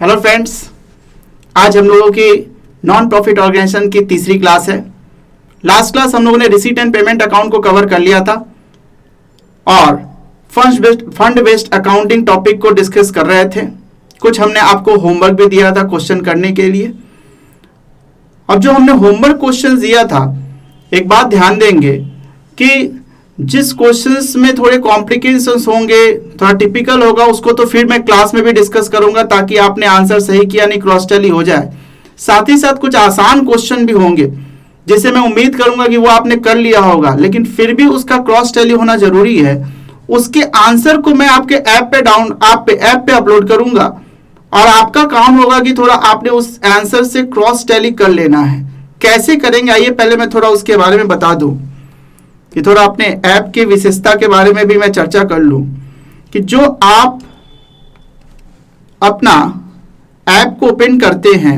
Hello friends, आज हम लोगों की नॉन प्रॉफिट ऑर्गेनाइजेशन की तीसरी क्लास है। लास्ट क्लास हम लोगों ने रिसीट एंड पेमेंट अकाउंट को कवर कर लिया था और फंड बेस्ड अकाउंटिंग टॉपिक को डिस्कस कर रहे थे। कुछ हमने आपको होमवर्क भी दिया था क्वेश्चन करने के लिए। अब जो हमने होमवर्क क्वेश्चन दिया था, एक बात ध्यान देंगे कि जिस क्वेश्चंस में थोड़े कॉम्प्लिकेशंस होंगे, थोड़ा टिपिकल होगा, उसको तो फिर मैं क्लास में भी डिस्कस करूंगा ताकि आपने आंसर सही किया नहीं क्रॉस टैली हो जाए। साथ ही साथ कुछ आसान क्वेश्चन भी होंगे जिसे मैं उम्मीद करूंगा कि वो आपने कर लिया होगा, लेकिन फिर भी उसका क्रॉस टैली होना जरूरी है। उसके आंसर को मैं आपके ऐप पे अपलोड करूंगा और आपका काम होगा कि थोड़ा आपने उस आंसर से क्रॉस टैली कर लेना है। कैसे करेंगे, आइए पहले मैं थोड़ा उसके बारे में बता दूं कि थोड़ा अपने ऐप की विशेषता के बारे में भी मैं चर्चा कर लूं कि जो आप अपना ऐप को ओपन करते हैं,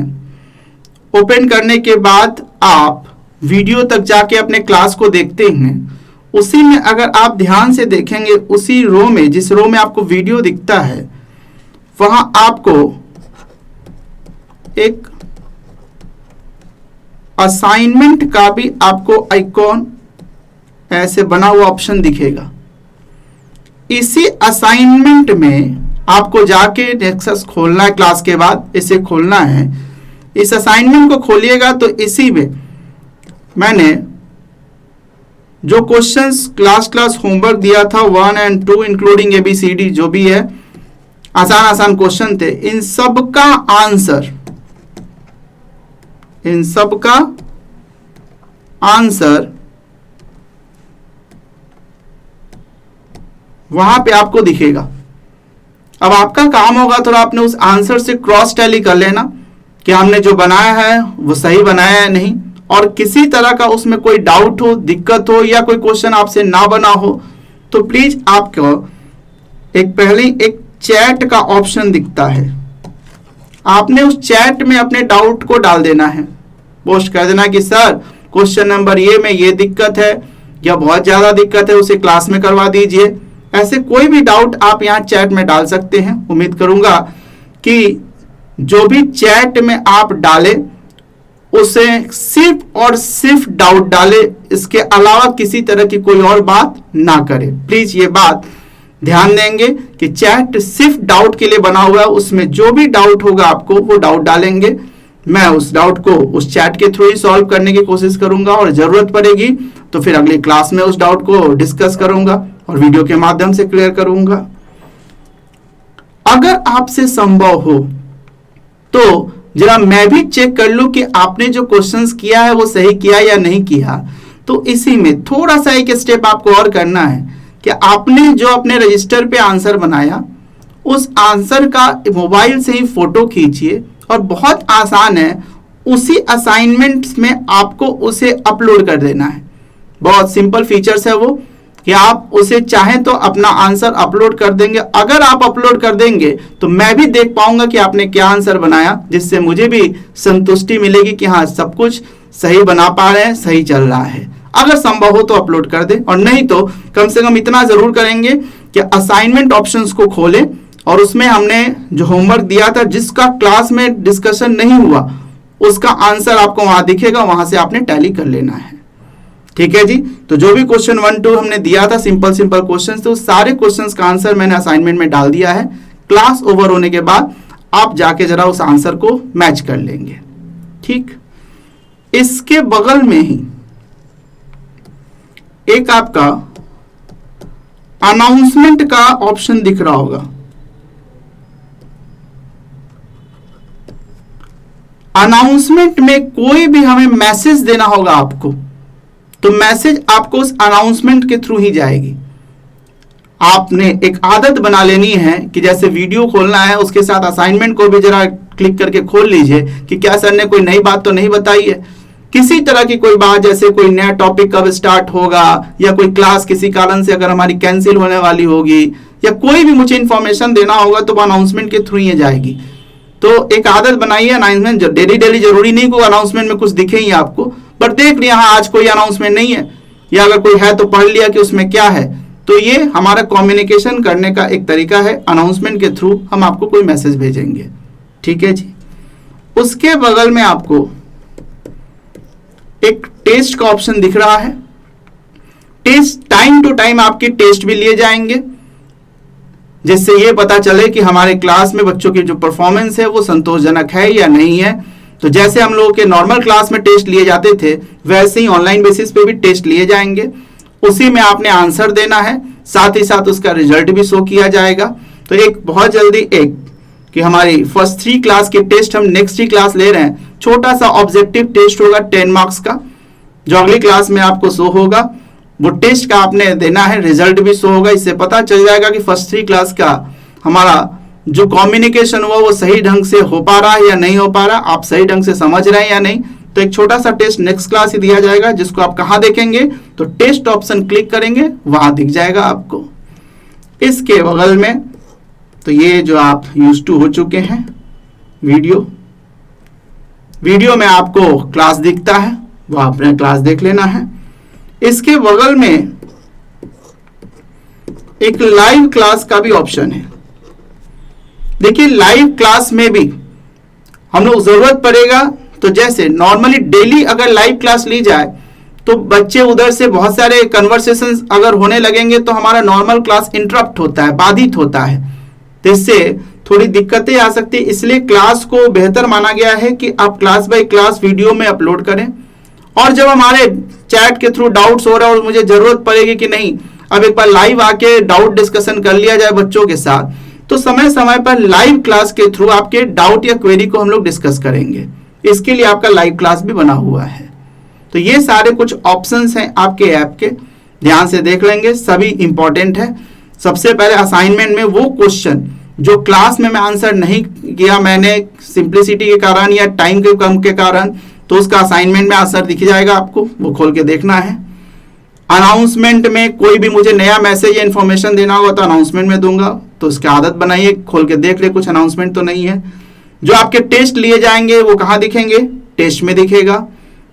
ओपन करने के बाद आप वीडियो तक जाके अपने क्लास को देखते हैं, उसी में अगर आप ध्यान से देखेंगे, उसी रो में, जिस रो में आपको वीडियो दिखता है, वहां आपको एक असाइनमेंट का भी आपको आइकॉन ऐसे बना हुआ ऑप्शन दिखेगा। इसी असाइनमेंट में आपको जाके नेक्सस खोलना है। क्लास के बाद इसे खोलना है। इस असाइनमेंट को खोलिएगा तो इसी में मैंने जो क्वेश्चंस क्लास होमवर्क दिया था 1 और 2 इंक्लूडिंग ABCD जो भी है, आसान क्वेश्चन थे, इन सब का आंसर वहां पे आपको दिखेगा। अब आपका काम होगा थोड़ा आपने उस आंसर से क्रॉस टैली कर लेना कि हमने जो बनाया है वो सही बनाया है नहीं, और किसी तरह का उसमें कोई डाउट हो, दिक्कत हो या कोई क्वेश्चन आपसे ना बना हो तो प्लीज आपको पहले एक चैट का ऑप्शन दिखता है, आपने उस चैट में अपने डाउट को डाल देना है। पोस्ट कर देना कि सर क्वेश्चन नंबर ये में ये दिक्कत है या बहुत ज्यादा दिक्कत है, उसे क्लास में करवा दीजिए। ऐसे कोई भी डाउट आप यहाँ चैट में डाल सकते हैं। उम्मीद करूंगा कि जो भी चैट में आप डालें उसे सिर्फ और सिर्फ डाउट डाले, इसके अलावा किसी तरह की कोई और बात ना करे। प्लीज ये बात ध्यान देंगे कि चैट सिर्फ डाउट के लिए बना हुआ है, उसमें जो भी डाउट होगा आपको वो डाउट डालेंगे। मैं उस डाउट को उस चैट के थ्रू ही सॉल्व करने की कोशिश करूंगा और जरूरत पड़ेगी तो फिर अगली क्लास में उस डाउट को डिस्कस करूंगा और वीडियो के माध्यम से क्लियर करूंगा। अगर आपसे संभव हो तो जरा मैं भी चेक कर लूं कि आपने जो क्वेश्चंस किया है वो सही किया या नहीं किया। तो इसी में थोड़ा सा एक स्टेप आपको और करना है कि आपने जो अपने रजिस्टर पे आंसर बनाया, उस आंसर का मोबाइल से ही फोटो खींचिए और बहुत आसान है, उसी असाइनमेंट में आपको उसे अपलोड कर देना है। बहुत सिंपल फीचर्स है वो कि आप उसे चाहें तो अपना आंसर अपलोड कर देंगे। अगर आप अपलोड कर देंगे तो मैं भी देख पाऊंगा कि आपने क्या आंसर बनाया, जिससे मुझे भी संतुष्टि मिलेगी कि हाँ सब कुछ सही बना पा रहे हैं, सही चल रहा है। अगर संभव हो तो अपलोड कर दें, और नहीं तो कम से कम इतना जरूर करेंगे कि असाइनमेंट ऑप्शंस को खोलें और उसमें हमने जो होमवर्क दिया था जिसका क्लास में डिस्कशन नहीं हुआ, उसका आंसर आपको वहां दिखेगा, वहां से आपने टैली कर लेना है। ठीक है जी। तो जो भी क्वेश्चन 1, 2 हमने दिया था, सिंपल क्वेश्चंस, तो सारे क्वेश्चंस का आंसर मैंने असाइनमेंट में डाल दिया है। क्लास ओवर होने के बाद आप जाके जरा उस आंसर को मैच कर लेंगे। ठीक, इसके बगल में ही एक आपका अनाउंसमेंट का ऑप्शन दिख रहा होगा। अनाउंसमेंट में कोई भी हमें मैसेज देना होगा आपको, तो मैसेज आपको उस अनाउंसमेंट के थ्रू ही जाएगी। आपने एक आदत बना लेनी है कि जैसे वीडियो खोलना है उसके साथ असाइनमेंट को भी जरा क्लिक करके खोल लीजिए कि क्या सर ने कोई नई बात तो नहीं बताई है। किसी तरह की कोई बात, जैसे कोई नया टॉपिक कब स्टार्ट होगा या कोई क्लास किसी कारण से अगर हमारी कैंसिल होने वाली होगी या कोई भी मुझे इंफॉर्मेशन देना होगा तो वो अनाउंसमेंट के थ्रू ही जाएगी। तो एक आदत बनाइए, अनाउंसमेंट डेली जरूरी नहीं को अनाउंसमेंट में कुछ दिखे ही आपको, बट देख लिया हाँ आज कोई अनाउंसमेंट नहीं है, या अगर कोई है तो पढ़ लिया कि उसमें क्या है। तो ये हमारा कम्युनिकेशन करने का एक तरीका है, अनाउंसमेंट के थ्रू हम आपको कोई मैसेज भेजेंगे। ठीक है जी। उसके बगल में आपको एक टेस्ट का ऑप्शन दिख रहा है। टेस्ट टाइम टू टाइम आपके टेस्ट भी लिए जाएंगे, जिससे ये पता चले कि हमारे क्लास में बच्चों की जो परफॉर्मेंस है वो संतोषजनक है या नहीं है। तो जैसे हम लोगों के नॉर्मल क्लास में टेस्ट लिए जाते थे, वैसे ही ऑनलाइन बेसिस पे भी टेस्ट लिए जाएंगे। उसी में आपने आंसर देना है, साथ ही साथ उसका रिजल्ट भी शो किया जाएगा। तो एक बहुत जल्दी एक कि हमारी फर्स्ट 3 क्लास के टेस्ट हम नेक्स्ट ही क्लास ले रहे हैं, छोटा सा ऑब्जेक्टिव टेस्ट होगा 10 मार्क्स का, जो अगली क्लास में आपको शो होगा। वो टेस्ट का आपने देना है, रिजल्ट भी शो होगा। इससे पता चल जाएगा कि फर्स्ट 3 क्लास का हमारा जो कम्युनिकेशन हुआ वो सही ढंग से हो पा रहा है या नहीं हो पा रहा, आप सही ढंग से समझ रहे हैं या नहीं। तो एक छोटा सा टेस्ट नेक्स्ट क्लास ही दिया जाएगा, जिसको आप कहाँ देखेंगे, तो टेस्ट ऑप्शन क्लिक करेंगे, वहां दिख जाएगा आपको। इसके बगल में तो ये जो आप यूज टू हो चुके हैं, वीडियो में आपको क्लास दिखता है, वो आपने क्लास देख लेना है। इसके बगल में एक लाइव क्लास का भी ऑप्शन है। देखिए लाइव क्लास में भी हम लोग जरूरत पड़ेगा तो जैसे नॉर्मली डेली अगर लाइव क्लास ली जाए तो बच्चे उधर से बहुत सारे कन्वर्सेशंस अगर होने लगेंगे तो हमारा नॉर्मल क्लास इंटरप्ट होता है, बाधित होता है, तो इससे थोड़ी दिक्कतें आ सकती है। इसलिए क्लास को बेहतर माना गया है कि आप क्लास बाय क्लास वीडियो में अपलोड करें। और जब हमारे चैट के थ्रू डाउट्स हो रहा है और मुझे जरूरत पड़ेगी कि नहीं अब एक बार लाइव आके डाउट डिस्कशन कर लिया जाए बच्चों के साथ, तो समय समय पर लाइव क्लास के थ्रू आपके डाउट या क्वेरी को हम लोग डिस्कस करेंगे। इसके लिए आपका लाइव क्लास भी बना हुआ है। तो ये सारे कुछ ऑप्शंस हैं आपके ऐप के, ध्यान से देख लेंगे, सभी इंपॉर्टेंट है। सबसे पहले असाइनमेंट में वो क्वेश्चन जो क्लास में मैं आंसर नहीं किया, मैंने सिंप्लिसिटी के कारण या टाइम के कम के कारण, तो उसका असाइनमेंट में आंसर दिख जाएगा आपको, वो खोल के देखना है। अनाउंसमेंट में कोई भी मुझे नया मैसेज या इन्फॉर्मेशन देना होगा तो अनाउंसमेंट में दूंगा, तो उसकी आदत बनाइए, खोल के देख ले कुछ अनाउंसमेंट तो नहीं है। जो आपके टेस्ट लिए जाएंगे वो कहाँ दिखेंगे, टेस्ट में दिखेगा।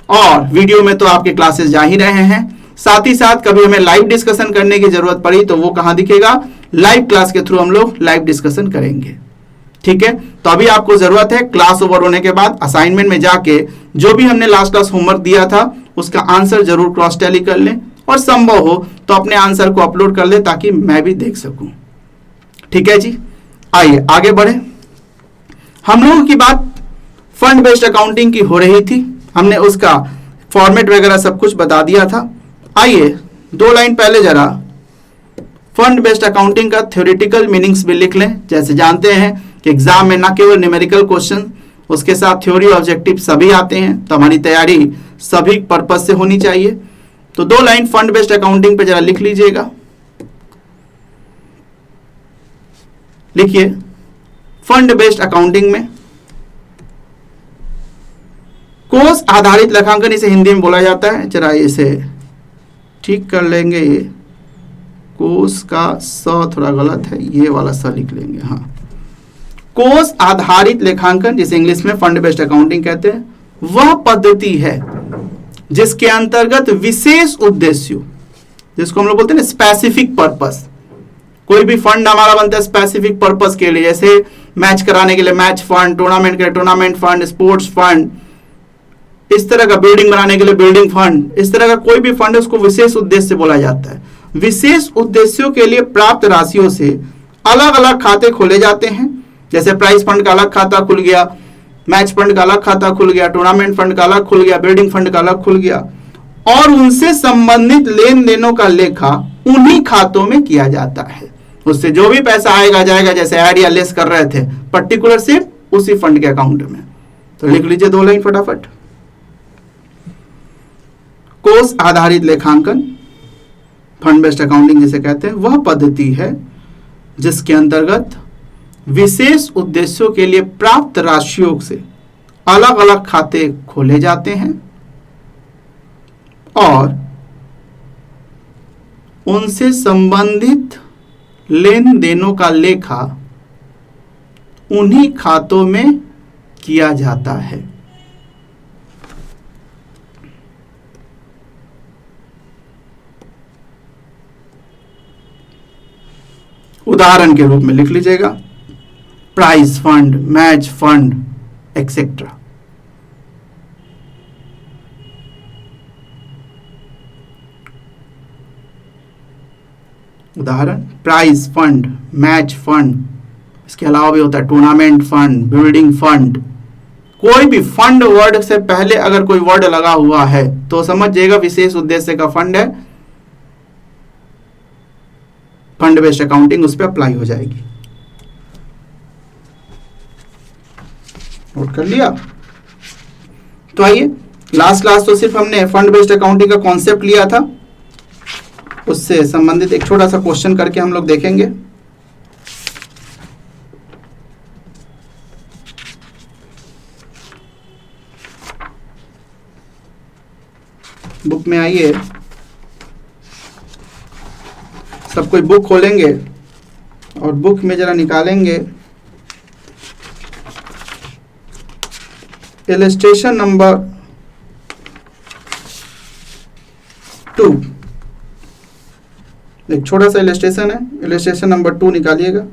और वीडियो में तो आपके क्लासेस जा ही रहे हैं, साथ ही साथ कभी हमें लाइव डिस्कशन करने की जरूरत पड़ी तो वो कहाँ दिखेगा, लाइव क्लास के थ्रू हम लोग लाइव डिस्कशन करेंगे। ठीक है, तो अभी आपको जरूरत है क्लास ओवर होने के बाद असाइनमेंट में जाके जो भी हमने लास्ट क्लास होमवर्क दिया था उसका आंसर जरूर क्रॉस टैली कर लें, और संभव हो तो अपने आंसर को अपलोड कर ले ताकि मैं भी देख सकूं। ठीक है जी, आइए आगे बढ़े। हम लोगों की बात फंड बेस्ड अकाउंटिंग की हो रही थी, हमने उसका फॉर्मेट वगैरह सब कुछ बता दिया था। आइए 2 लाइन पहले जरा फंड बेस्ड अकाउंटिंग का थ्योरेटिकल मीनिंग्स भी लिख लें। जैसे जानते हैं कि एग्जाम में ना केवल न्यूमेरिकल क्वेश्चन, उसके साथ थ्योरी ऑब्जेक्टिव सभी आते हैं, तो हमारी तैयारी सभी पर्पज से होनी चाहिए। तो 2 लाइन फंड बेस्ड अकाउंटिंग पे जरा लिख लीजिएगा। लिखिए, फंड बेस्ड अकाउंटिंग में कोर्स आधारित लेखांकन, इसे हिंदी में बोला जाता है। जरा इसे ठीक कर लेंगे, ये कोर्स का स थोड़ा गलत है, ये वाला स लिख लेंगे। हाँ, कोर्स आधारित लेखांकन, जिसे इंग्लिश में फंड बेस्ड अकाउंटिंग कहते हैं, वह पद्धति है जिसके अंतर्गत विशेष उद्देश्यों, जिसको हम लोग बोलते हैं स्पेसिफिक पर्पस, कोई भी फंड हमारा बनता है स्पेसिफिक पर्पस के लिए, जैसे मैच कराने के लिए मैच फंड, टूर्नामेंट के लिए टूर्नामेंट फंड, स्पोर्ट्स फंड, इस तरह का बिल्डिंग बनाने के लिए बिल्डिंग फंड, इस तरह का कोई भी फंड है उसको विशेष उद्देश्य बोला जाता है। विशेष उद्देश्यों के लिए प्राप्त राशियों से अलग अलग खाते खोले जाते हैं। जैसे प्राइज फंड का अलग खाता खुल गया, मैच फंड का अलग खाता खुल गया, टूर्नामेंट फंड का अलग खुल गया, बिल्डिंग फंड का अलग खुल गया, और उनसे संबंधित लेन देनों का लेखा उन्हीं खातों में किया जाता है। उससे जो भी पैसा आएगा जाएगा, जैसे ऐड या लेस कर रहे थे, पर्टिकुलर सिर्फ उसी फंड के अकाउंट में। तो लिख लीजिए 2 लाइन फटाफट। कोर्स आधारित लेखांकन, फंड बेस्ड अकाउंटिंग जिसे कहते हैं, वह पद्धति है जिसके अंतर्गत विशेष उद्देश्यों के लिए प्राप्त राशियों से अलग अलग खाते खोले जाते हैं और उनसे संबंधित लेन देनों का लेखा उन्हीं खातों में किया जाता है। उदाहरण के रूप में लिख लीजिएगा, prize fund, match fund etcetera. उदाहरण प्राइज फंड, मैच फंड, इसके अलावा भी होता है टूर्नामेंट फंड, बिल्डिंग फंड। कोई भी फंड वर्ड से पहले अगर कोई वर्ड लगा हुआ है तो समझ जाइएगा विशेष उद्देश्य का फंड है, फंड बेस्ड अकाउंटिंग उस पर अप्लाई हो जाएगी। नोट कर लिया। तो आइए, लास्ट क्लास तो सिर्फ हमने फंड बेस्ड अकाउंटिंग का कॉन्सेप्ट लिया था, उससे संबंधित एक छोटा सा क्वेश्चन करके हम लोग देखेंगे। बुक में आइए, सब कोई बुक खोलेंगे और बुक में जरा निकालेंगे इलस्ट्रेशन नंबर 2। एक छोटा सा इलस्ट्रेशन है, इलस्ट्रेशन नंबर 2 निकालिएगा।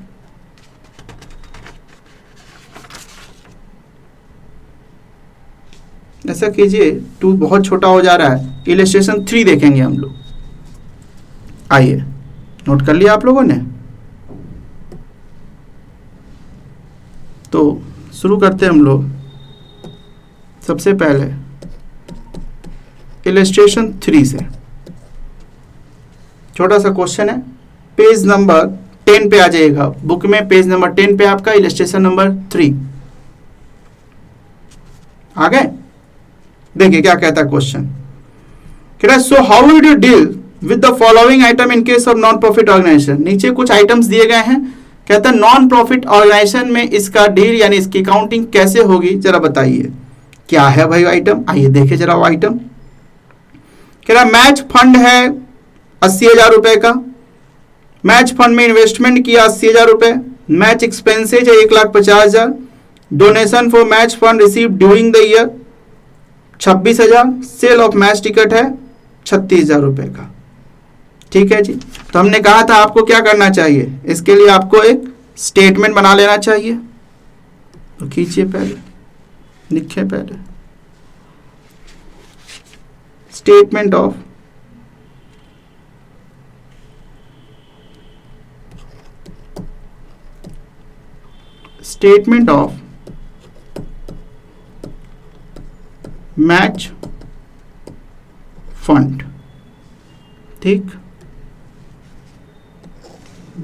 ऐसा कीजिए, 2 बहुत छोटा हो जा रहा है, इलस्ट्रेशन 3 देखेंगे हम लोग। आइए, नोट कर लिया आप लोगों ने? तो शुरू करते हैं हम लोग। सबसे पहले इलस्ट्रेशन 3 से छोटा सा क्वेश्चन है, पेज नंबर 10 पे आ जाइएगा। बुक में पेज नंबर 10 पे आपका इलस्ट्रेशन नंबर 3 आ गए। देखिए क्या कहता है क्वेश्चन। कह रहा है so how would you deal with the following item in case of non profit organisation. नीचे कुछ आइटम्स दिए गए हैं, कहता है नॉन प्रॉफिट ऑर्गेनाइजेशन में इसका डील यानी इसकी अकाउंटिंग कैसे होगी, जरा बताइए क्या है भाई आइटम। आइए देखे जरा वो आइटम। कह रहा मैच फंड है 80,000 रुपए का, मैच फंड में इन्वेस्टमेंट किया 80,000 रुपए, मैच एक्सपेंसेज है 1,50,000, donation for match fund received during the year 26,000, sale of match ticket है 36,000 रुपए का। ठीक है जी। तो हमने कहा था आपको क्या करना चाहिए, इसके लिए आपको एक स्टेटमेंट बना लेना चाहिए। तो खींचिए पहले, लिखे पहले स्टेटमेंट ऑफ मैच फंड। ठीक,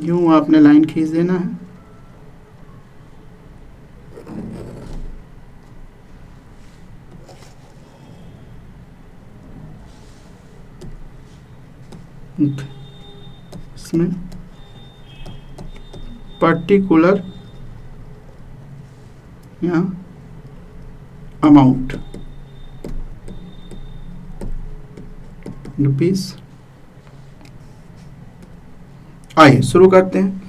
यूं आपने लाइन खींच देना है। इसमें पर्टिकुलर या अमाउंट रुपीस। आइए शुरू करते हैं।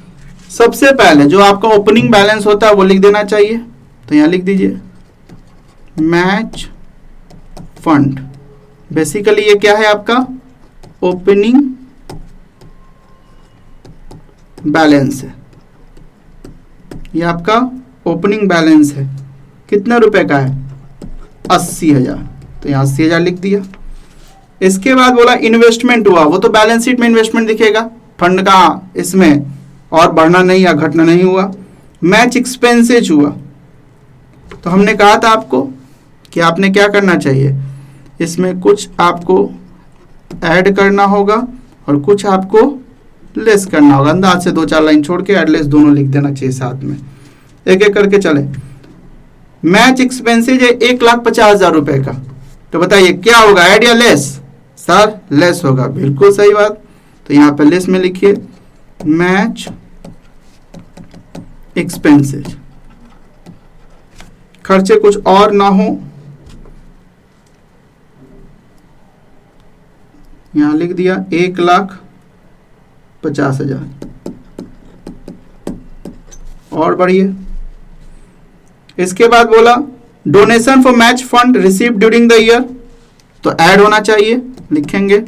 सबसे पहले जो आपका ओपनिंग बैलेंस होता है वो लिख देना चाहिए। तो यहां लिख दीजिए मैच फंड। बेसिकली ये क्या है आपका ओपनिंग बैलेंस है। ये आपका ओपनिंग बैलेंस है, कितने रुपए का है 80,000। तो यहां 80,000 लिख दिया। इसके बाद बोला इन्वेस्टमेंट हुआ, वो तो बैलेंस शीट में इन्वेस्टमेंट दिखेगा, फंड का इसमें और बढ़ना नहीं या घटना नहीं हुआ। मैच एक्सपेंसेज हुआ, तो हमने कहा था आपको कि आपने क्या करना चाहिए, इसमें कुछ आपको ऐड करना होगा और कुछ आपको लेस करना होगा। अंदाज से 2-4 लाइन छोड़ के ऐड लेस दोनों लिख देना चाहिए साथ में, एक एक करके चले। मैच एक्सपेंसेज है 1,50,000 रुपए का, तो बताइए क्या होगा, ऐड या लेस? सर लेस होगा, बिल्कुल सही बात। तो यहां पर लेस में लिखिए मैच एक्सपेंसेज, खर्चे कुछ और ना हो। यहां लिख दिया 1,50,000 और बढ़िए। इसके बाद बोला donation for match fund received during the year, तो ऐड होना चाहिए, लिखेंगे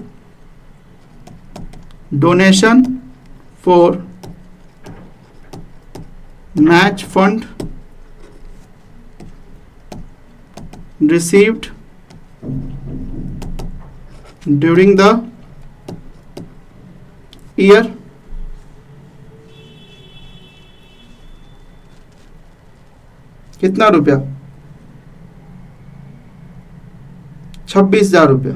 donation for match fund received during the year, कितना रुपया? 26,000 रुपया।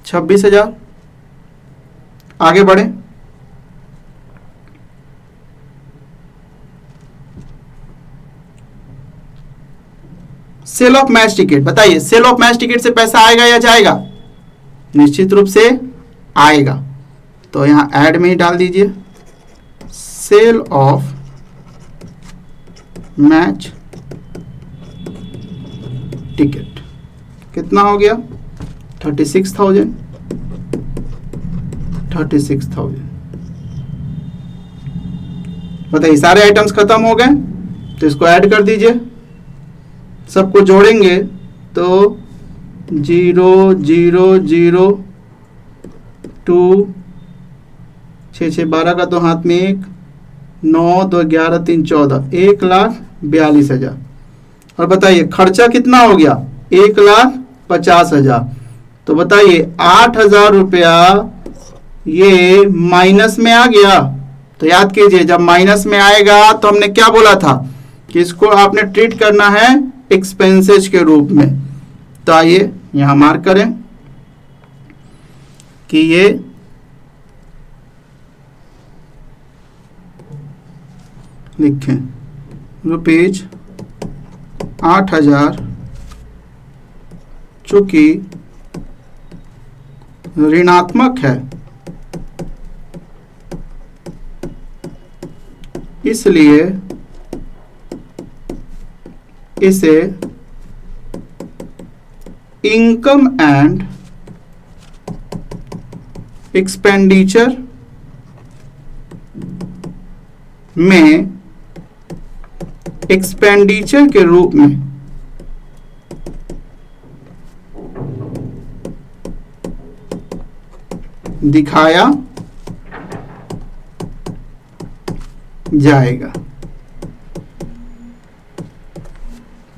26,000। आगे बढ़े। सेल ऑफ मैच टिकट, बताइए सेल ऑफ मैच टिकट से पैसा आएगा या जाएगा? निश्चित रूप से आएगा, तो यहां ऐड में ही डाल दीजिए सेल ऑफ मैच टिकट। कितना हो गया? 36,000। 36,000। बताइए सारे आइटम्स खत्म हो गए, तो इसको ऐड कर दीजिए। सबको जोड़ेंगे तो 0 0 0 2 6 6 12 का तो हाथ में 1, 9 2 11 3 14, 1,42,000। और बताइए खर्चा कितना हो गया? 1,50,000। तो बताइए 8,000 रुपया ये माइनस में आ गया। तो याद कीजिए जब माइनस में आएगा तो हमने क्या बोला था कि इसको आपने ट्रीट करना है एक्सपेंसेस के रूप में। तो आइए यहां मार्क करें कि ये लिखें रुपीज 8,000 चूंकि ऋणात्मक है इसलिए इसे इनकम एंड एक्सपेंडिचर में एक्सपेंडिचर के रूप में दिखाया जाएगा।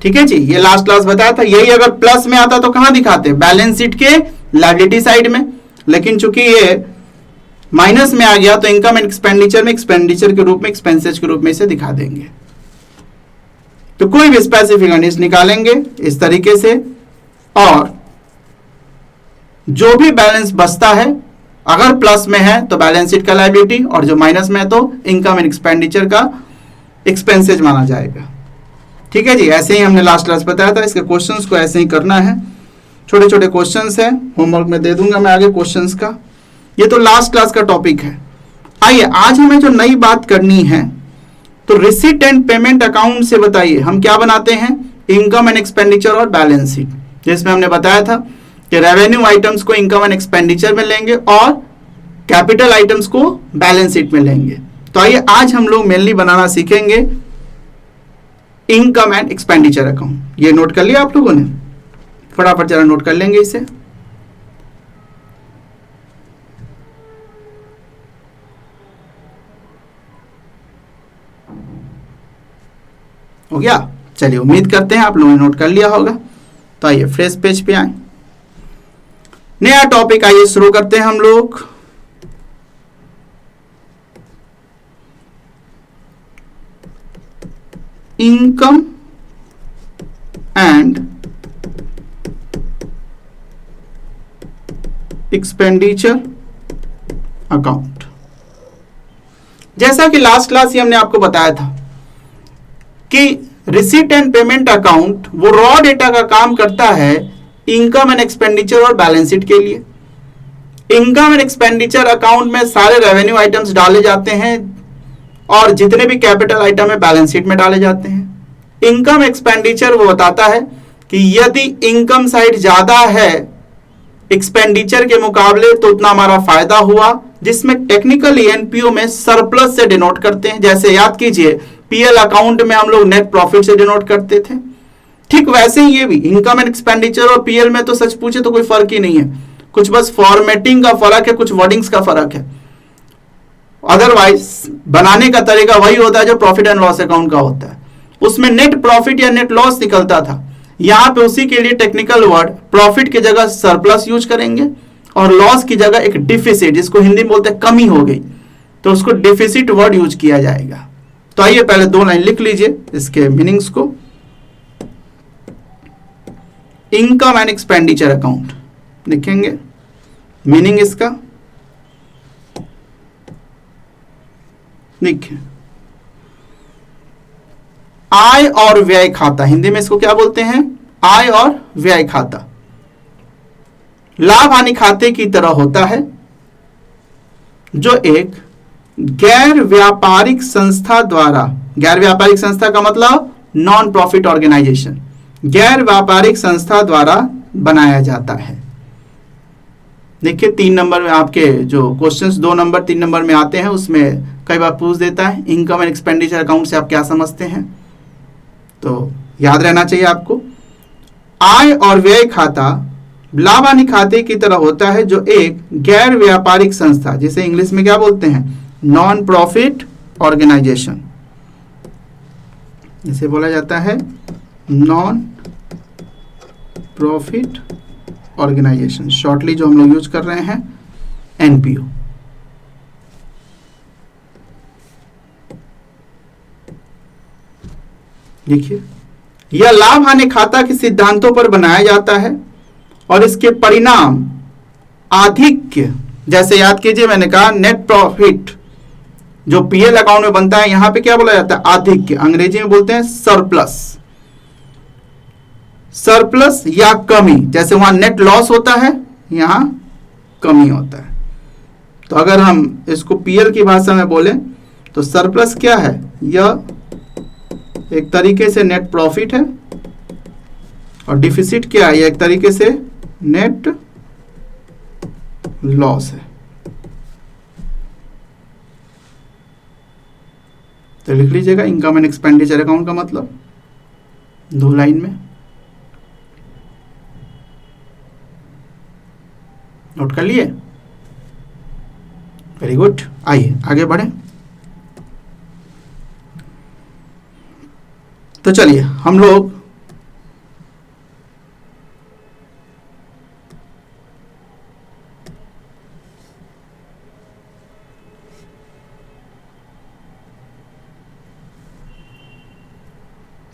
ठीक है जी, ये लास्ट क्लास बताया था। यही अगर प्लस में आता तो कहां दिखाते? बैलेंस शीट के लायबिलिटी साइड में, लेकिन चूंकि ये माइनस में आ गया तो इनकम एंड एक्सपेंडिचर में एक्सपेंडिचर के रूप में एक्सपेंसेस के रूप में इसे दिखा देंगे। तो कोई भी स्पेसिफिक अर्निंग्स निकालेंगे इस तरीके से, और जो भी बैलेंस बचता है अगर प्लस में है तो बैलेंस शीट का लायबिलिटी, और जो माइनस में है तो इनकम एंड एक्सपेंडिचर का एक्सपेंसेस माना जाएगा। ठीक है जी, ऐसे ही हमने लास्ट क्लास बताया था। इसके क्वेश्चंस को ऐसे ही करना है, छोटे छोटे क्वेश्चंस हैं, होमवर्क में दे दूंगा मैं आगे क्वेश्चंस का। ये तो लास्ट क्लास का टॉपिक है। आइए आज हमें जो नई बात करनी है तो रिसीट एंड पेमेंट अकाउंट से बताइए हम क्या बनाते हैं? इनकम एंड एक्सपेंडिचर और बैलेंस शीट, जिसमें हमने बताया था कि रेवेन्यू आइटम्स को इनकम एंड एक्सपेंडिचर में लेंगे और कैपिटल आइटम्स को बैलेंस शीट में लेंगे। तो आइए आज हम लोग मेनली बनाना सीखेंगे इनकम एंड एक्सपेंडिचर अकाउंट। ये नोट कर लिया आप लोगों ने? फटाफट जरा नोट कर लेंगे इसे। हो गया? चलिए उम्मीद करते हैं आप लोगों ने नोट कर लिया होगा। तो आइए फ्रेश पेज पे आए, नया टॉपिक आइए शुरू करते हैं हम लोग। Income and expenditure account. जैसा कि लास्ट क्लास ही हमने आपको बताया था कि रिसीट एंड पेमेंट अकाउंट वो रॉ डेटा का काम करता है इनकम एंड एक्सपेंडिचर और बैलेंस शीट के लिए। इनकम एंड एक्सपेंडिचर अकाउंट में सारे रेवेन्यू आइटम्स डाले जाते हैं और जितने भी कैपिटल आइटम है बैलेंस शीट में डाले जाते हैं। इनकम एक्सपेंडिचर वो बताता है कि यदि इनकम साइड ज्यादा है एक्सपेंडिचर के मुकाबले तो उतना हमारा फायदा हुआ, जिसमें टेक्निकली एनपीओ में सरप्लस से डिनोट करते हैं। जैसे याद कीजिए पीएल अकाउंट में हम लोग नेट प्रॉफिट से डिनोट करते थे, ठीक वैसे ही ये भी इनकम एंड एक्सपेंडिचर और पीएल में तो सच पूछे तो कोई फर्क ही नहीं है। कुछ बस फॉर्मेटिंग का फर्क है, कुछ वर्डिंग्स का फर्क है। अदरवाइज बनाने का तरीका वही होता है जो प्रॉफिट एंड लॉस अकाउंट का होता है। उसमें नेट प्रॉफिट या नेट लॉस निकलता था, यहां पे उसी के लिए टेक्निकल वर्ड प्रॉफिट की जगह सरप्लस यूज करेंगे और लॉस की जगह एक डिफिसिट, जिसको हिंदी में बोलते हैं कमी हो गई, तो उसको डिफिसिट वर्ड यूज किया जाएगा। तो आइए पहले 2 लाइन लिख लीजिए इसके मीनिंग्स को। इनकम एंड एक्सपेंडिचर अकाउंट लिखेंगे, मीनिंग इसका लिखिए। आय और व्यय खाता, हिंदी में इसको क्या बोलते हैं? आय और व्यय खाता। लाभ हानि खाते की तरह होता है जो एक गैर व्यापारिक संस्था द्वारा, गैर व्यापारिक संस्था का मतलब नॉन प्रॉफिट ऑर्गेनाइजेशन, गैर व्यापारिक संस्था द्वारा बनाया जाता है। देखिए 3 नंबर में आपके जो क्वेश्चंस 2 नंबर 3 नंबर में आते हैं उसमें कई बार पूछ देता है इनकम एंड एक्सपेंडिचर अकाउंट से आप क्या समझते हैं, तो याद रहना चाहिए आपको। आय और व्यय खाता लाभ हानि खाते की तरह होता है जो एक गैर व्यापारिक संस्था, जिसे इंग्लिश में क्या बोलते हैं? नॉन प्रॉफिट ऑर्गेनाइजेशन, इसे बोला जाता है नॉन प्रॉफिट ऑर्गेनाइजेशन, शॉर्टली जो हम लोग यूज कर रहे हैं एनपीओ। देखिए यह लाभ हानि खाता के सिद्धांतों पर बनाया जाता है और इसके परिणाम आधिक्य, जैसे याद कीजिए मैंने कहा नेट प्रॉफिट जो पीएल अकाउंट में बनता है, यहां पे क्या बोला जाता है? आधिक्य, अंग्रेजी में बोलते हैं सरप्लस। सरप्लस या कमी, जैसे वहां नेट लॉस होता है यहां कमी होता है। तो अगर हम इसको पीएल की भाषा में बोलें तो सरप्लस क्या है? यह एक तरीके से नेट प्रॉफिट है और डिफिसिट क्या है? यह एक तरीके से नेट लॉस है। तो लिख लीजिएगा इनकम एंड एक्सपेंडिचर अकाउंट का मतलब 2 लाइन में, नोट कर लिए? वेरी गुड, आइए आगे बढ़ें। तो चलिए हम लोग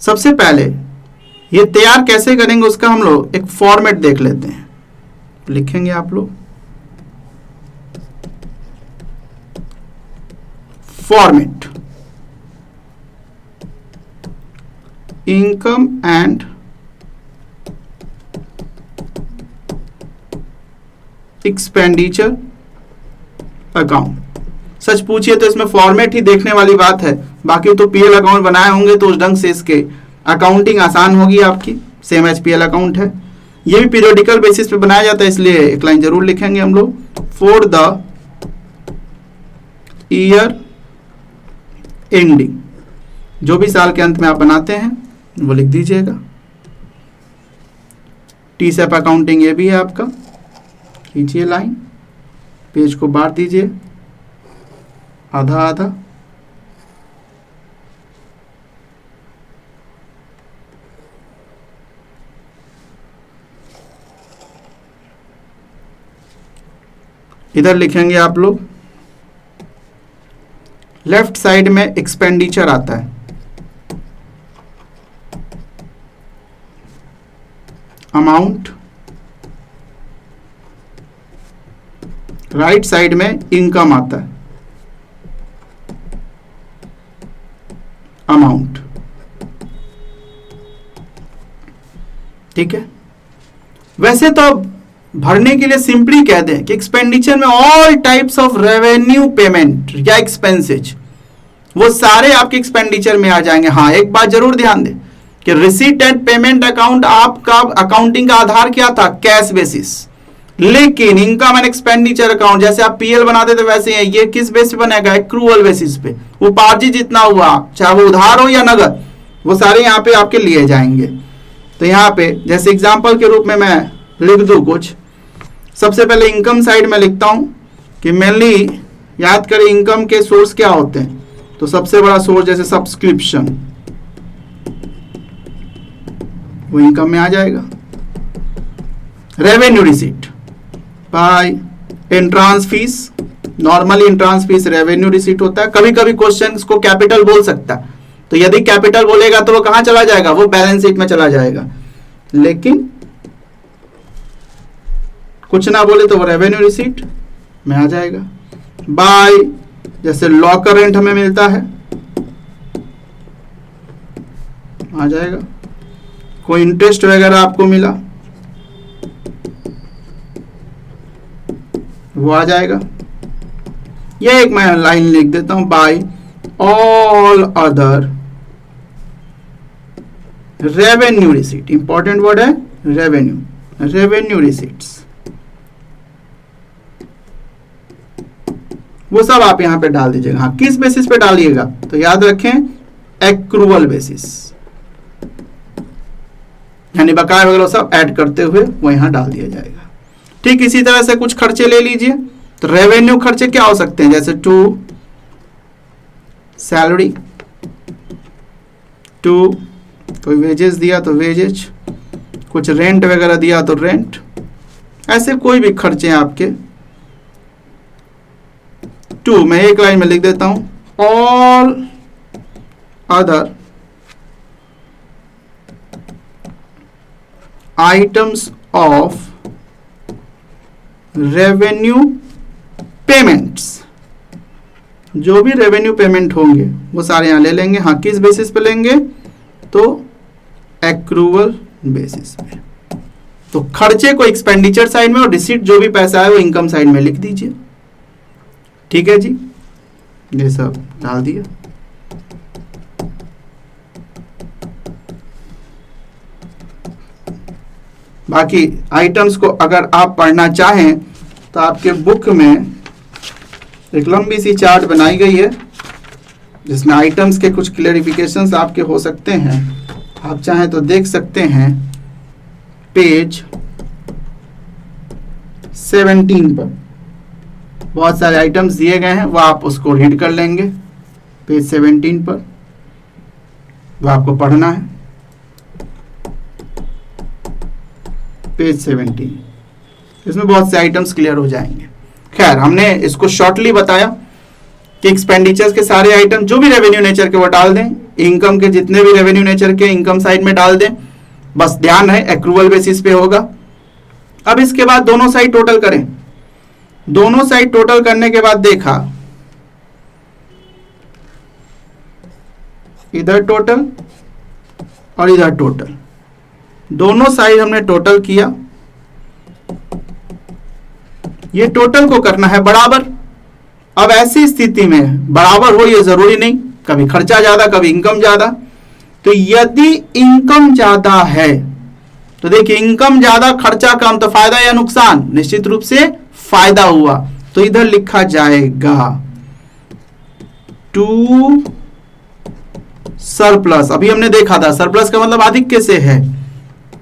सबसे पहले ये तैयार कैसे करेंगे उसका हम लोग एक फॉर्मेट देख लेते हैं। लिखेंगे आप लोग format, income and expenditure account. सच पूछिए तो इसमें फॉर्मेट ही देखने वाली बात है, बाकी तो पीएल अकाउंट बनाए होंगे तो उस ढंग से इसके अकाउंटिंग आसान होगी आपकी, सेम एज पीएल अकाउंट है। ये भी पीरियोडिकल बेसिस पे बनाया जाता है, इसलिए एक लाइन जरूर लिखेंगे हम लोग, फॉर द ईयर एंडिंग। जो भी साल के अंत में आप बनाते हैं वो लिख दीजिएगा। टीसेप अकाउंटिंग ये भी है आपका, खींचिए लाइन, पेज को बांट दीजिए आधा आधा। इधर लिखेंगे आप लोग, लेफ्ट साइड में एक्सपेंडिचर आता है, अमाउंट, राइट साइड में इनकम आता है, अमाउंट। ठीक है, वैसे तो भरने के लिए सिंपली कह दें कि एक्सपेंडिचर में all types of revenue payment या एक्सपेंसेज वो सारे आपके एक्सपेंडिचर में आ जाएंगे। हाँ, एक बात जरूर ध्यान दें कि रिसीट एंड पेमेंट अकाउंट आपका अकाउंटिंग का आधार क्या था? Cash basis. लेकिन इनकम एंड एक्सपेंडिचर अकाउंट जैसे आप पीएल बनाते थे वैसे है, ये किस बेस पे बनेगा? एक्रूअल बेसिस पे। उपार्जित जितना हुआ, चाहे वो उधार हो या नगद, वो सारे यहाँ पे आपके लिए जाएंगे। तो यहाँ पे जैसे एग्जाम्पल के रूप में मैं लिख दूं कुछ सबसे पहले इनकम साइड में लिखता हूं कि मेनली याद करें इनकम के सोर्स क्या होते हैं। तो सबसे बड़ा सोर्स जैसे सब्सक्रिप्शन, वो इनकम में आ जाएगा। Revenue receipt by entrance fees, normally entrance fees revenue receipt होता है। कभी कभी क्वेश्चन को कैपिटल बोल सकता है, तो यदि कैपिटल बोलेगा तो वो कहां चला जाएगा, वो बैलेंस शीट में चला जाएगा। लेकिन कुछ ना बोले तो वो रेवेन्यू रिसीट में आ जाएगा। बाय जैसे लॉकर रेंट हमें मिलता है, आ जाएगा। कोई इंटरेस्ट वगैरह आपको मिला, वो आ जाएगा। ये एक मैं लाइन लिख देता हूं, by all other revenue receipt. Important word है रेवेन्यू, रेवेन्यू रिसीट्स, वो सब आप यहां पे डाल दीजिएगा। हाँ, किस बेसिस पे डालिएगा तो याद रखें एक्रूवल बेसिस, यानी बकाया वगैरह सब ऐड करते हुए वो यहां डाल दिया जाएगा। ठीक इसी तरह से कुछ खर्चे ले लीजिए। तो रेवेन्यू खर्चे क्या हो सकते हैं, जैसे टू सैलरी, टू कोई वेजेस दिया तो वेजेज, कुछ रेंट वगैरह दिया तो रेंट, ऐसे कोई भी खर्चे हैं आपके। टू मैं एक लाइन में लिख देता हूं, all other items of revenue payments, जो भी रेवेन्यू पेमेंट होंगे वो सारे यहां ले लेंगे। हाँ, किस बेसिस पे लेंगे तो एक्रूवल बेसिस पे। तो खर्चे को एक्सपेंडिचर साइड में और रिसीट जो भी पैसा है वो इनकम साइड में लिख दीजिए। ठीक है जी, ये सब डाल दिया। बाकी आइटम्स को अगर आप पढ़ना चाहें तो आपके बुक में एक लंबी सी चार्ट बनाई गई है जिसमें आइटम्स के कुछ क्लेरिफिकेशंस आपके हो सकते हैं। आप चाहें तो देख सकते हैं पेज 17 पर बहुत सारे आइटम्स दिए गए हैं, वो आप उसको रीड कर लेंगे। पेज 17 पर वो आपको पढ़ना है, पेज 17। इसमें बहुत से आइटम्स क्लियर हो जाएंगे। खैर, हमने इसको शॉर्टली बताया कि एक्सपेंडिचर्स के सारे आइटम जो भी रेवेन्यू नेचर के वो डाल दें, इनकम के जितने भी रेवेन्यू नेचर के इनकम साइड में डाल दें। बस ध्यान है एक्रूवल बेसिस पे होगा। अब इसके बाद दोनों साइड टोटल करें। दोनों साइड टोटल करने के बाद देखा इधर टोटल और इधर टोटल, दोनों साइड हमने टोटल किया। ये टोटल को करना है बराबर। अब ऐसी स्थिति में बराबर हो ये जरूरी नहीं, कभी खर्चा ज्यादा कभी इनकम ज्यादा। तो यदि इनकम ज्यादा है तो देखिए इनकम ज्यादा खर्चा कम, तो फायदा या नुकसान, निश्चित रूप से फायदा हुआ। तो इधर लिखा जाएगा टू सरप्लस। अभी हमने देखा था सरप्लस का मतलब आधिक्य से है,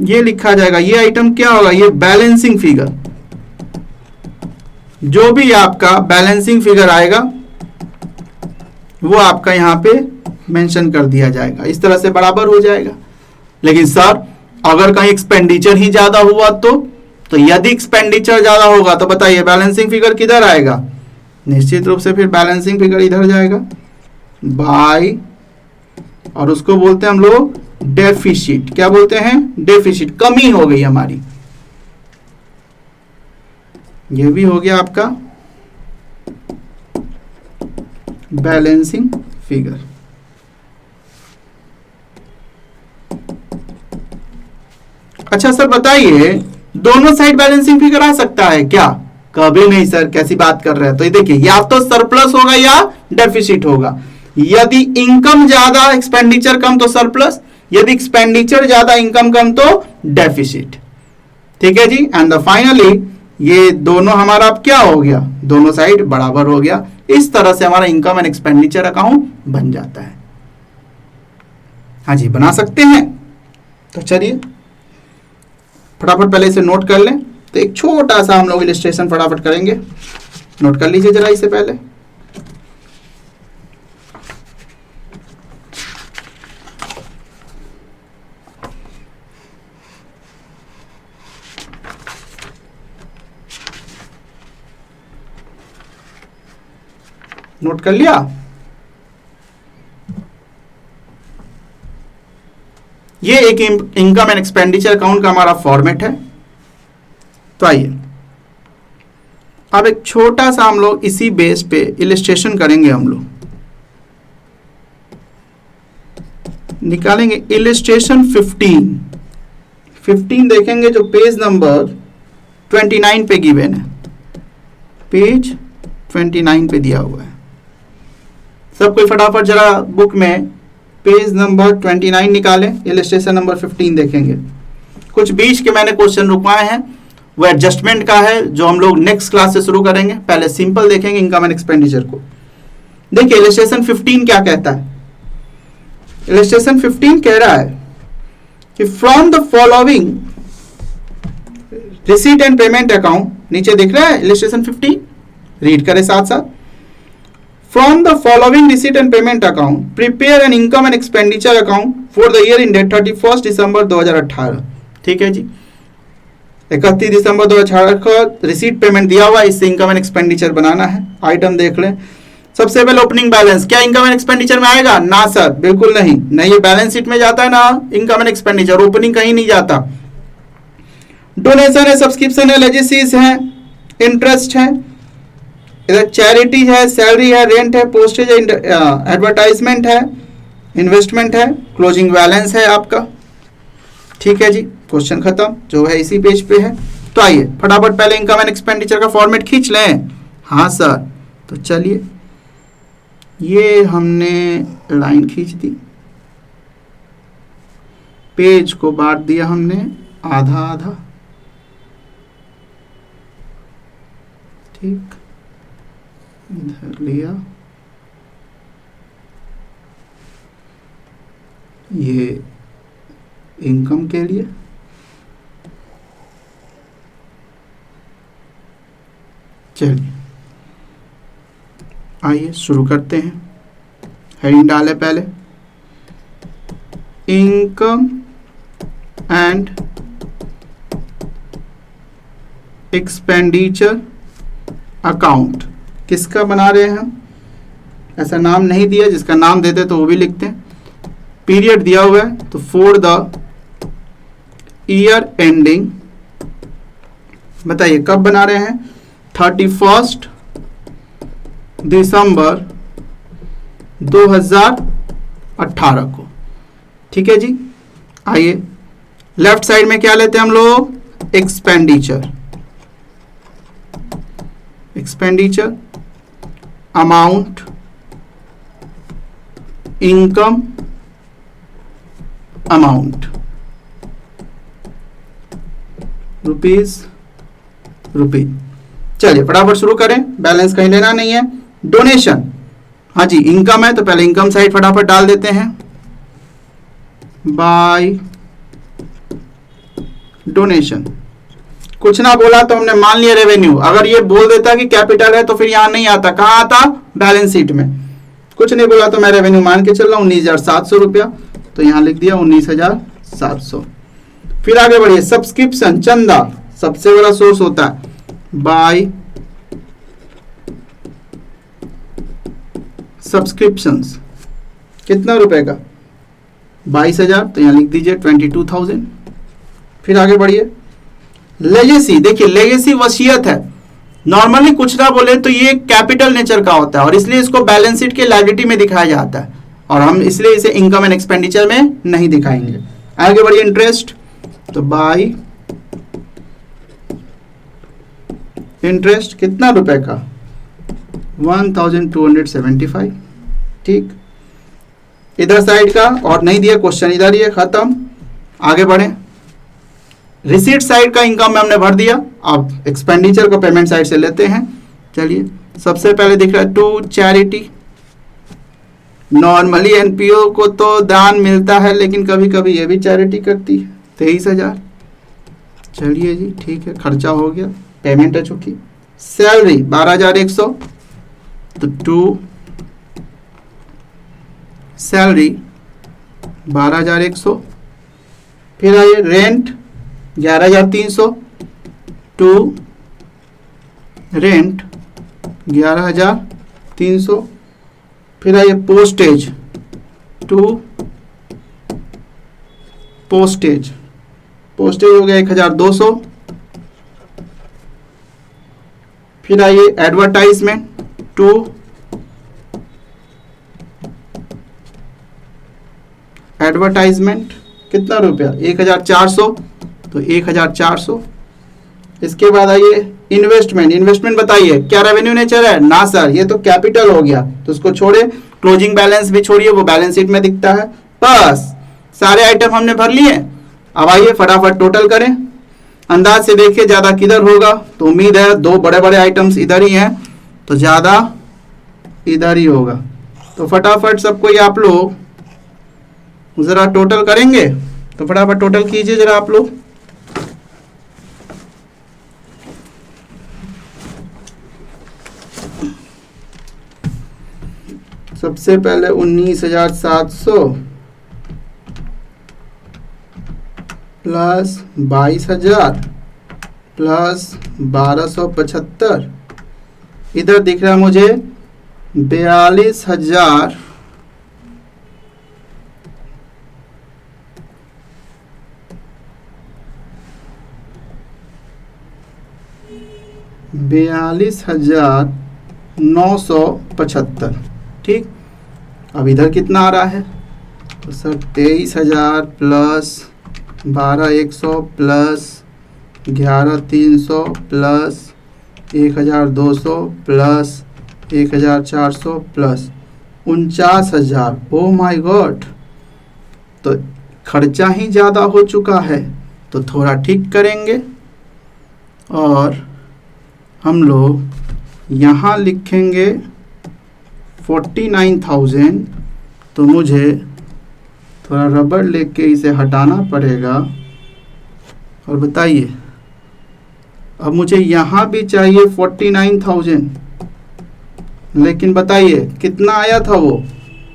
ये लिखा जाएगा। ये आइटम क्या होगा, ये बैलेंसिंग फिगर। जो भी आपका बैलेंसिंग फिगर आएगा वो आपका यहां पे मेंशन कर दिया जाएगा। इस तरह से बराबर हो जाएगा। लेकिन सर अगर कहीं एक्सपेंडिचर ही ज्यादा हुआ तो यदि एक्सपेंडिचर ज्यादा होगा तो बताइए बैलेंसिंग फिगर किधर आएगा, निश्चित रूप से फिर बैलेंसिंग फिगर इधर जाएगा बाय, और उसको बोलते हैं हम लोग डेफिसिट। क्या बोलते हैं, डेफिसिट, कमी हो गई हमारी। ये भी हो गया आपका बैलेंसिंग फिगर। अच्छा सर बताइए दोनों साइड बैलेंसिंग फिगर आ सकता है क्या, कभी नहीं सर, कैसी बात कर रहे हैं। तो ये देखिए या तो सरप्लस होगा या डेफिसिट होगा। यदि इनकम ज्यादा एक्सपेंडिचर कम तो सरप्लस, यदि एक्सपेंडिचर ज्यादा इनकम कम तो डेफिसिट। ठीक है जी। एंड फाइनली ये दोनों हमारा अब क्या हो गया, दोनों साइड बराबर हो गया। इस तरह से हमारा इनकम एंड एक्सपेंडिचर अकाउंट बन जाता है। हाँ जी, बना सकते हैं। तो चलिए फटाफट पहले इसे नोट कर लें। तो एक छोटा सा हम लोग इलस्ट्रेशन फटाफट करेंगे, नोट कर लीजिए जरा इससे पहले। नोट कर लिया? ये एक इनकम एंड एक्सपेंडिचर अकाउंट का हमारा फॉर्मेट है। तो आइए अब एक छोटा सा हम लोग इसी बेस पे इलस्ट्रेशन करेंगे। हम लोग निकालेंगे इलस्ट्रेशन 15 देखेंगे जो पेज नंबर 29 पे गिवन है, पेज 29 पे दिया हुआ है। सब कोई फटाफट जरा बुक में पेज नंबर 29 निकालें, इलस्ट्रेशन नंबर 15 देखेंगे। कुछ बीच के मैंने क्वेश्चन रुकवाए हैं, वो एडजस्टमेंट का है जो हम लोग नेक्स्ट क्लास से शुरू करेंगे। पहले सिंपल देखेंगे इनकम एंड एक्सपेंडिचर को। देखिए इलस्ट्रेशन 15 क्या कहता है। इलस्ट्रेशन 15 कह रहा है कि from the following receipt and payment account, नीचे दिख रहा है इलस्ट्रेशन 15, रीड करें साथ साथ। From the following receipt and payment account, prepare an income and expenditure account for the year ended 31st December 2018। ठीक है जी, 31 दिसंबर 2018 का रिसीट पेमेंट दिया हुआ, इससे इनकम एंड एक्सपेंडिचर बनाना है। आइटम देख लें। सबसे पहले ओपनिंग बैलेंस, क्या इनकम एंड एक्सपेंडिचर में आएगा? ना सर, बिल्कुल नहीं, नहीं ये बैलेंस शीट में जाता है ना इनकम एंड एक्सपेंडिचर, ओपनिंग कहीं नहीं जाता। डोनेशन है, सब्सक्रिप्शन है, लेजेसीज है, इंटरेस्ट है, इधर चैरिटी है, सैलरी है, रेंट है, पोस्टेज है, एडवर्टाइजमेंट है, इन्वेस्टमेंट है, क्लोजिंग बैलेंस है आपका। ठीक है जी, क्वेश्चन खत्म, जो है इसी पेज पे है। तो आइए फटाफट पहले इनकम एंड एक्सपेंडिचर का फॉर्मेट खींच लें। हाँ सर, तो चलिए ये हमने लाइन खींच दी, पेज को बांट दिया हमने आधा आधा। ठीक, इधर लिया, ये इनकम के लिए, चलिए आइए शुरू करते हैं। हेडिंग डाले पहले, इनकम एंड एक्सपेंडिचर अकाउंट। किसका बना रहे हैं हम? ऐसा नाम नहीं दिया, जिसका नाम देते तो वो भी लिखते हैं। पीरियड दिया हुआ है तो फॉर द ईयर एंडिंग, बताइए कब बना रहे हैं? 31 दिसंबर 2018 को। ठीक है जी, आइए लेफ्ट साइड में क्या लेते हैं हम लोग? Expenditure. Expenditure amount, income amount, rupees. चलिए फटाफट शुरू करें, बैलेंस कहीं लेना नहीं है। डोनेशन, हाँ जी इनकम है तो पहले इनकम साइड फटाफट डाल देते हैं। बाय डोनेशन, कुछ ना बोला तो हमने मान लिया रेवेन्यू। अगर ये बोल देता कि कैपिटल है तो फिर यहां नहीं आता, कहां आता? बैलेंस शीट में। कुछ नहीं बोला तो मैं रेवेन्यू मान के चल रहा हूं 19,700 रुपया, तो यहां लिख दिया 19,700। फिर आगे बढ़िए, सब्सक्रिप्शन, चंदा सबसे बड़ा सोर्स होता है। बाय सब्सक्रिप्शंस, कितना रुपए का? 22,000, तो यहां लिख दीजिए 22,000। फिर आगे बढ़िए, लेगेसी। देखिए लेगेसी वसीयत है, नॉर्मली कुछ ना बोले तो ये कैपिटल नेचर का होता है और इसलिए इसको बैलेंस शीट के लायबिलिटी में दिखाया जाता है और हम इसलिए इसे इनकम एंड एक्सपेंडिचर में नहीं दिखाएंगे। आगे बढ़िए, इंटरेस्ट, तो बाय इंटरेस्ट कितना रुपए का? 1275। ठीक, इधर साइड का और नहीं दिया क्वेश्चन, इधर ये खत्म। आगे बढ़े, रिसीट साइड का इनकम में हमने भर दिया, अब एक्सपेंडिचर को पेमेंट साइड से लेते हैं। चलिए सबसे पहले दिख रहा है टू चैरिटी। नॉर्मली एनपीओ को तो दान मिलता है लेकिन कभी कभी ये भी चैरिटी करती है। 23,000। चलिए जी ठीक है, खर्चा हो गया, पेमेंट है चुकी। सैलरी 12,100, तो 2 सैलरी 12,100। फिर आइए रेंट 11,300, 2 रेंट 11,300। फिर आइए पोस्टेज 2 पोस्टेज हो गया 1,200। फिर आइए एडवर्टाइजमेंट 2 एडवर्टाइजमेंट कितना रुपया 1,400, तो 1,400। इसके बाद आइए इन्वेस्टमेंट बताइए क्या रेवेन्यू नेचर है ना सर, ये तो कैपिटल हो गया, तो उसको छोड़े, क्लोजिंग बैलेंस भी छोड़िए, वो बैलेंस शीट में दिखता है। बस सारे आइटम हमने भर लिए। अब आइए फटाफट टोटल करें। अंदाज से देखिए ज्यादा किधर होगा, तो उम्मीद है 2 बड़े बड़े आइटम्स इधर ही हैं, तो ज्यादा इधर ही होगा। तो फटाफट सबको ये आप लोग जरा टोटल करेंगे, तो फटाफट टोटल कीजिए जरा आप लोग। सबसे पहले 19,700 प्लस 22,000 प्लस 1,275, इधर दिख रहा है मुझे 42,000 42,975। ठीक, अब इधर कितना आ रहा है, तो sir 23,000 plus 12,100 plus 11,300 plus 1,200 plus 1,400 plus 49,000। Oh my God, तो खर्चा ही ज़्यादा हो चुका है, तो थोड़ा ठीक करेंगे और हम लोग यहाँ लिखेंगे 49,000। तो मुझे थोड़ा रबड़ लेके इसे हटाना पड़ेगा। और बताइए, अब मुझे यहाँ भी चाहिए 49,000, लेकिन बताइए कितना आया था वो,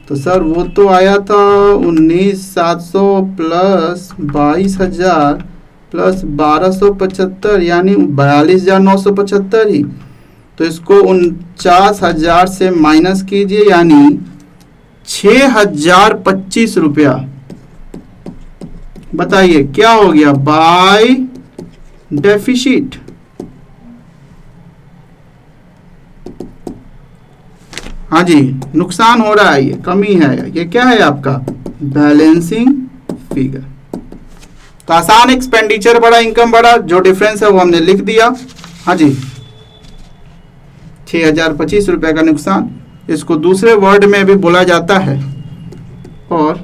तो सर वो तो आया था 19,700 प्लस 22,000 प्लस 1,275, यानी 42,975 ही। तो इसको 49,000 से माइनस कीजिए, यानी 6,025 रुपया। बताइए क्या हो गया, बाय डेफिसिट। हाँ जी, नुकसान हो रहा है, ये कमी है, ये क्या है आपका बैलेंसिंग फिगर। तो आसान, एक्सपेंडिचर बड़ा इनकम बड़ा, जो डिफरेंस है वो हमने लिख दिया। हाँ जी, 6,025 रुपए का नुकसान, इसको दूसरे वर्ड में भी बोला जाता है और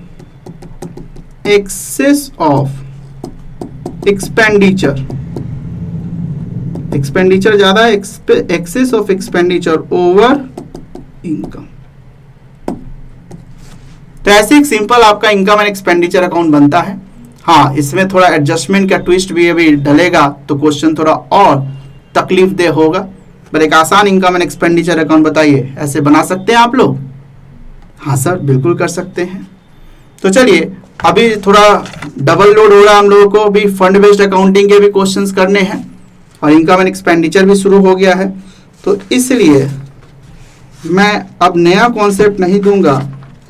एक्सेस ऑफ एक्सपेंडिचर। एक्सपेंडिचर ज्यादा है, excess of expenditure over income. तो ऐसे एक सिंपल आपका इनकम एंड एक्सपेंडिचर अकाउंट बनता है। हाँ, इसमें थोड़ा एडजस्टमेंट का ट्विस्ट भी अभी डलेगा, तो क्वेश्चन थोड़ा और तकलीफ दे होगा, पर एक आसान इनकम एंड एक्सपेंडिचर अकाउंट बताइए, ऐसे बना सकते हैं आप लोग? हाँ सर, बिल्कुल कर सकते हैं। तो चलिए, अभी थोड़ा डबल लोड हो रहा है हम लोगों को, अभी फंड बेस्ड अकाउंटिंग के भी क्वेश्चंस करने हैं और इनकम एंड एक्सपेंडिचर भी शुरू हो गया है, तो इसलिए मैं अब नया कॉन्सेप्ट नहीं दूंगा,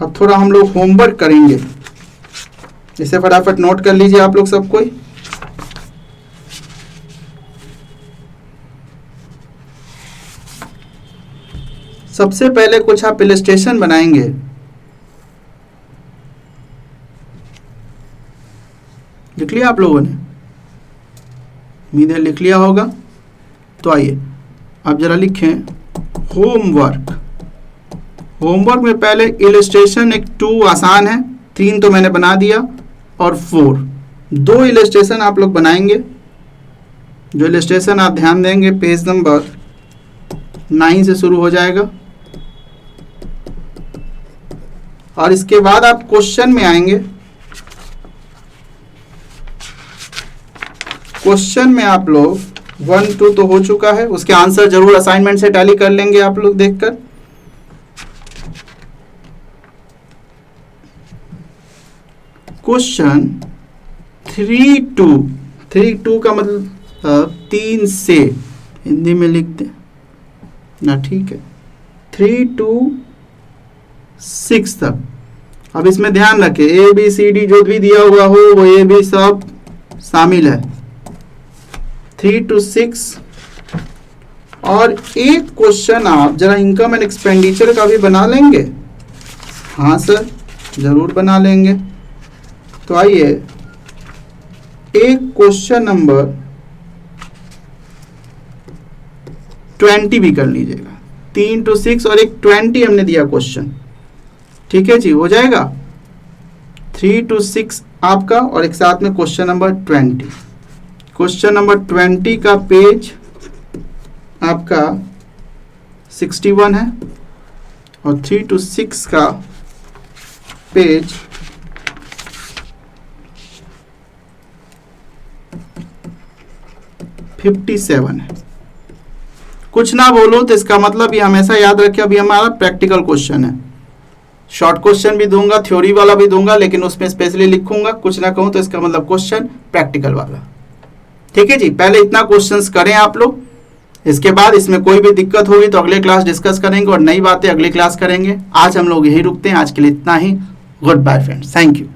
अब थोड़ा हम लोग होमवर्क करेंगे। इसे फटाफट नोट कर लीजिए आप लोग सब कोई। सबसे पहले कुछ आप इलस्ट्रेशन बनाएंगे। लिख लिया आप लोगों ने? उम्मीद है लिख लिया होगा। तो आइए अब जरा लिखें होमवर्क। होमवर्क में पहले इलस्ट्रेशन एक 2 आसान है, 3 तो मैंने बना दिया और 4 2 इलस्ट्रेशन आप लोग बनाएंगे। जो इलस्ट्रेशन आप ध्यान देंगे पेज नंबर 9 से शुरू हो जाएगा और इसके बाद आप क्वेश्चन में आएंगे। क्वेश्चन में आप लोग 1 2 तो हो चुका है, उसके आंसर जरूर असाइनमेंट से टैली कर लेंगे आप लोग देखकर। क्वेश्चन 3 2 का मतलब 3 से, हिंदी में लिख दे ना, ठीक है, 3 to 6 तक। अब इसमें ध्यान रखें ABCD जो भी दिया हुआ हो वो ये भी सब शामिल है, 3 to 6। और एक क्वेश्चन आप जरा इनकम एंड एक्सपेंडिचर का भी बना लेंगे। हाँ सर, जरूर बना लेंगे। तो आइए एक क्वेश्चन नंबर 20 भी कर लीजिएगा। 3 to 6 और एक 20 हमने दिया क्वेश्चन, ठीक है जी, हो जाएगा 3 to 6 आपका, और एक साथ में क्वेश्चन नंबर 20। क्वेश्चन नंबर 20 का पेज आपका 61 है और 3 to 6 का पेज 57 है। कुछ ना बोलो तो इसका मतलब ये हमेशा याद रखें, अभी हमारा प्रैक्टिकल क्वेश्चन है। शॉर्ट क्वेश्चन भी दूंगा, थ्योरी वाला भी दूंगा, लेकिन उसमें स्पेशली लिखूंगा कुछ ना कहूं तो इसका मतलब क्वेश्चन प्रैक्टिकल वाला। ठीक है जी, पहले इतना क्वेश्चंस करें आप लोग, इसके बाद इसमें कोई भी दिक्कत होगी तो अगले क्लास डिस्कस करेंगे और नई बातें अगली क्लास करेंगे। आज हम लोग यही रुकते हैं, आज के लिए इतना ही। Goodbye friends, thank you.